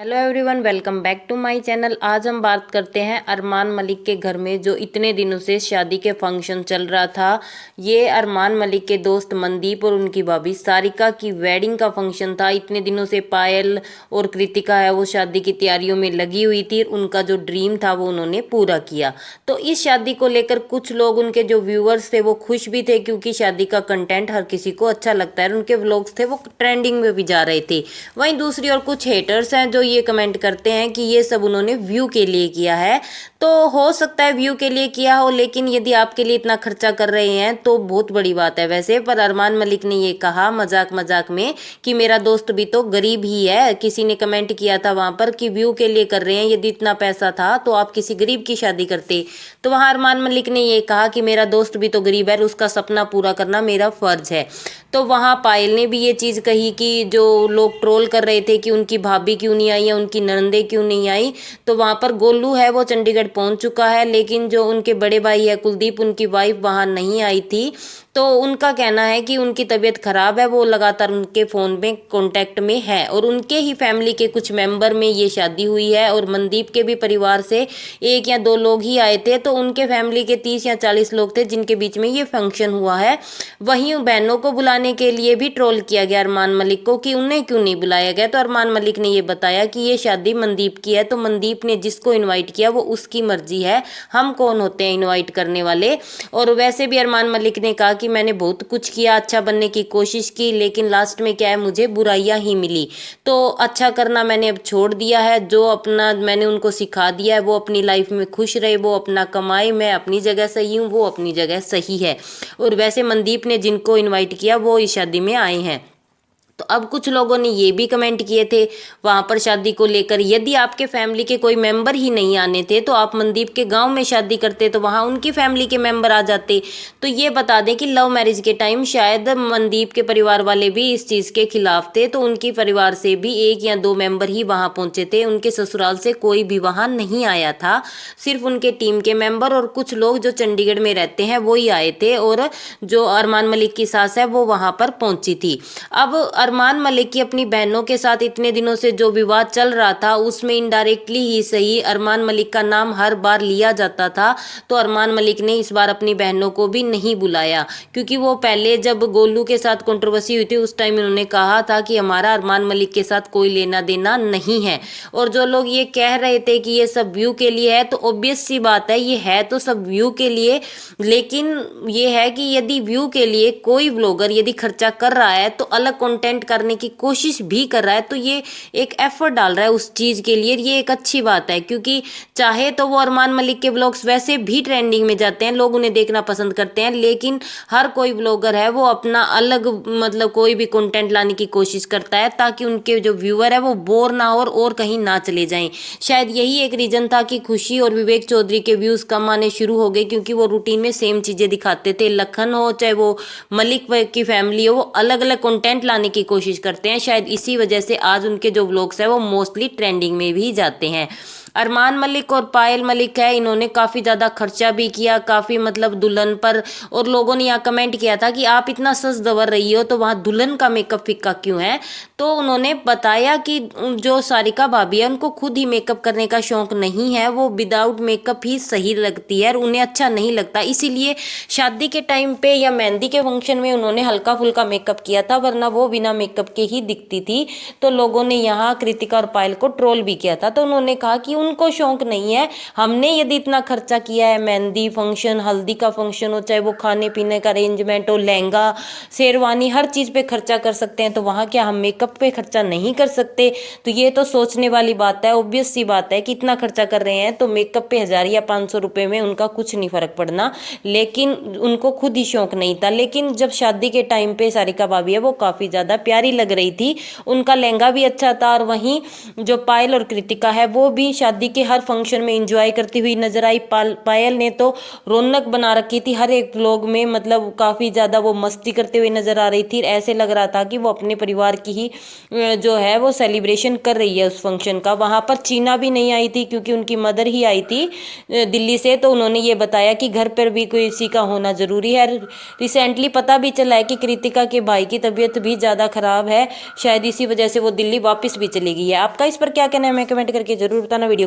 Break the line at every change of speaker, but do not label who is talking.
Hello everyone, welcome back to my channel. आज हम बात करते हैं अरमान मलिक के घर में जो इतने दिनों से शादी के फंक्शन चल रहा था। ये अरमान मलिक के दोस्त मनदीप और उनकी भाभी सारिका की वेडिंग का फंक्शन था। इतने दिनों से पायल और कृतिका है वो शादी की तैयारियों में लगी हुई थी। उनका जो ड्रीम था वो उन्होंने पूरा किया। तो इस शादी को लेकर कुछ लोग, उनके जो व्यूअर्स थे वो खुश भी थे क्योंकि शादी का कंटेंट हर किसी को अच्छा लगता है। उनके व्लॉग्स थे वो ट्रेंडिंग में भी जा रहे थे। वहीं दूसरी ओर कुछ हेटर्स हैं जो ये कमेंट करते हैं कि ये सब उन्होंने व्यू के लिए किया है। तो हो सकता है व्यू के लिए किया हो, लेकिन यदि आपके लिए इतना खर्चा कर रहे हैं तो बहुत बड़ी बात है। वैसे पर अरमान मलिक ने ये कहा मजाक मजाक में कि मेरा दोस्त भी तो गरीब ही है। किसी ने कमेंट किया था वहां पर कि व्यू के लिए कर रहे हैं, यदि इतना पैसा था तो आप किसी गरीब की शादी करते। तो वहां अरमान मलिक ने ये कहा कि मेरा दोस्त भी तो गरीब है, उसका सपना पूरा करना मेरा फर्ज है। तो वहां पायल ने भी ये चीज कही कि जो लोग ट्रोल कर रहे थे कि उनकी भाभी क्यों नहीं आई या उनकी ननंदे क्यों नहीं आई, तो वहां पर गोलू है वो चंडीगढ़ पहुंच चुका है, लेकिन जो उनके बड़े भाई है कुलदीप, उनकी वाइफ वहां नहीं आई थी। तो उनका कहना है कि उनकी तबीयत खराब है, वो लगातार उनके फ़ोन में कांटेक्ट में है और उनके ही फैमिली के कुछ मेंबर में ये शादी हुई है। और मनदीप के भी परिवार से एक या दो लोग ही आए थे, तो उनके फैमिली के 30 या 40 लोग थे जिनके बीच में ये फंक्शन हुआ है। वहीं बहनों को बुलाने के लिए भी ट्रोल किया गया अरमान मलिक को कि उन्हें क्यों नहीं बुलाया गया। तो अरमान मलिक ने ये बताया कि ये शादी मनदीप की है, तो मनदीप ने जिसको इन्वाइट किया वो उसकी मर्जी है, हम कौन होते हैं इन्वाइट करने वाले। और वैसे भी अरमान मलिक ने कहा कि मैंने बहुत कुछ किया, अच्छा बनने की कोशिश की, लेकिन लास्ट में क्या है, मुझे बुराइयां ही मिली। तो अच्छा करना मैंने अब छोड़ दिया है। जो अपना मैंने उनको सिखा दिया है वो अपनी लाइफ में खुश रहे, वो अपना कमाए, मैं अपनी जगह सही हूँ, वो अपनी जगह सही है। और वैसे मनदीप ने जिनको इन्वाइट किया वो इस शादी में आए हैं। तो अब कुछ लोगों ने ये भी कमेंट किए थे वहां पर शादी को लेकर, यदि आपके फैमिली के कोई मेंबर ही नहीं आने थे तो आप मनदीप के गांव में शादी करते तो वहां उनकी फैमिली के मेंबर आ जाते। तो ये बता दें कि लव मैरिज के टाइम शायद मनदीप के परिवार वाले भी इस चीज़ के खिलाफ थे, तो उनकी परिवार से भी एक या दो मेंबर ही वहां पहुंचे थे। उनके ससुराल से कोई भी वहां नहीं आया था, सिर्फ उनके टीम के मेंबर और कुछ लोग जो चंडीगढ़ में रहते हैं वो ही आए थे। और जो अरमान मलिक की सास है वो वहां पर पहुंची थी। अब अरमान मलिक की अपनी बहनों के साथ इतने दिनों से जो विवाद चल रहा था उसमें इनडायरेक्टली ही सही अरमान मलिक का नाम हर बार लिया जाता था। तो अरमान मलिक ने इस बार अपनी बहनों को भी नहीं बुलाया, क्योंकि वो पहले जब गोलू के साथ कंट्रोवर्सी हुई थी उस टाइम उन्होंने कहा था कि हमारा अरमान मलिक के साथ कोई लेना देना नहीं है। और जो लोग ये कह रहे थे कि ये सब व्यू के लिए है, तो ऑब्वियस सी बात है ये है तो सब व्यू के लिए। लेकिन ये है कि यदि व्यू के लिए कोई व्लॉगर यदि खर्चा कर रहा है तो अलग कंटेंट करने की कोशिश भी कर रहा है, तो ये एक एफर्ट डाल रहा है उस चीज़ के लिए, ये एक अच्छी बात है। क्योंकि चाहे तो वो अरमान मलिक के व्लॉग्स वैसे भी ट्रेंडिंग में जाते हैं, लोग उन्हें देखना पसंद करते हैं, लेकिन हर कोई व्लॉगर है वो अपना अलग मतलब कोई भी कंटेंट लाने की कोशिश करता है ताकि उनके जो व्यूअर है वो बोर ना हो और कहीं ना चले जाएं। शायद यही एक रीज़न था कि खुशी और विवेक चौधरी के व्यूज़ कम आने शुरू हो गए, क्योंकि वो रूटीन में सेम चीज़ें दिखाते थे। लखन हो चाहे वो मलिक की फैमिली हो, वो अलग अलग कंटेंट लाने की कोशिश करते हैं। शायद इसी वजह से आज उनके जो व्लॉग्स है वो मोस्टली ट्रेंडिंग में भी जाते हैं। अरमान मलिक और पायल मलिक है, इन्होंने काफ़ी ज़्यादा खर्चा भी किया, काफ़ी मतलब दुल्हन पर। और लोगों ने यहाँ कमेंट किया था कि आप इतना सच दवर रही हो तो वहाँ दुल्हन का मेकअप फिक्का क्यों है। तो उन्होंने बताया कि जो सारिका भाभी है उनको खुद ही मेकअप करने का शौक नहीं है, वो विदाउट मेकअप ही सही लगती है और उन्हें अच्छा नहीं लगता, इसीलिए शादी के टाइम पे या मेहंदी के फंक्शन में उन्होंने हल्का फुल्का मेकअप किया था, वरना वो बिना मेकअप के ही दिखती थी। तो लोगों ने यहाँ कृतिका और पायल को ट्रोल भी किया था। तो उन्होंने कहा कि उनको शौक नहीं है, हमने यदि इतना खर्चा किया है, मेहंदी फंक्शन, हल्दी का फंक्शन हो, चाहे वो खाने पीने का अरेंजमेंट हो, लहंगा शेरवानी, हर चीज़ पे खर्चा कर सकते हैं, तो वहाँ क्या हम मेकअप पे खर्चा नहीं कर सकते। तो ये तो सोचने वाली बात है, ऑब्वियस सी बात है कि इतना खर्चा कर रहे हैं तो मेकअप पे 1000 या 500 रुपये में उनका कुछ नहीं फर्क पड़ना, लेकिन उनको खुद ही शौक नहीं था। लेकिन जब शादी के टाइम पे सारिका भाभी है वो काफ़ी ज़्यादा प्यारी लग रही थी, उनका लहंगा भी अच्छा था। और वहीं जो पायल और कृतिका है वो भी शादी शादी के हर फंक्शन में एंजॉय करती हुई नजर आई। पायल ने तो रौनक बना रखी थी हर एक व्लॉग में, मतलब काफ़ी ज़्यादा वो मस्ती करते हुए नजर आ रही थी। ऐसे लग रहा था कि वो अपने परिवार की ही जो है वो सेलिब्रेशन कर रही है उस फंक्शन का। वहाँ पर चीना भी नहीं आई थी क्योंकि उनकी मदर ही आई थी दिल्ली से, तो उन्होंने ये बताया कि घर पर भी किसी का होना ज़रूरी है। रिसेंटली पता भी चला है कि कृतिका के भाई की तबीयत भी ज़्यादा ख़राब है, शायद इसी वजह से वो दिल्ली वापस भी चली गई है। आपका इस पर क्या कहना है हमें कमेंट करके ज़रूर बताना। वीडियो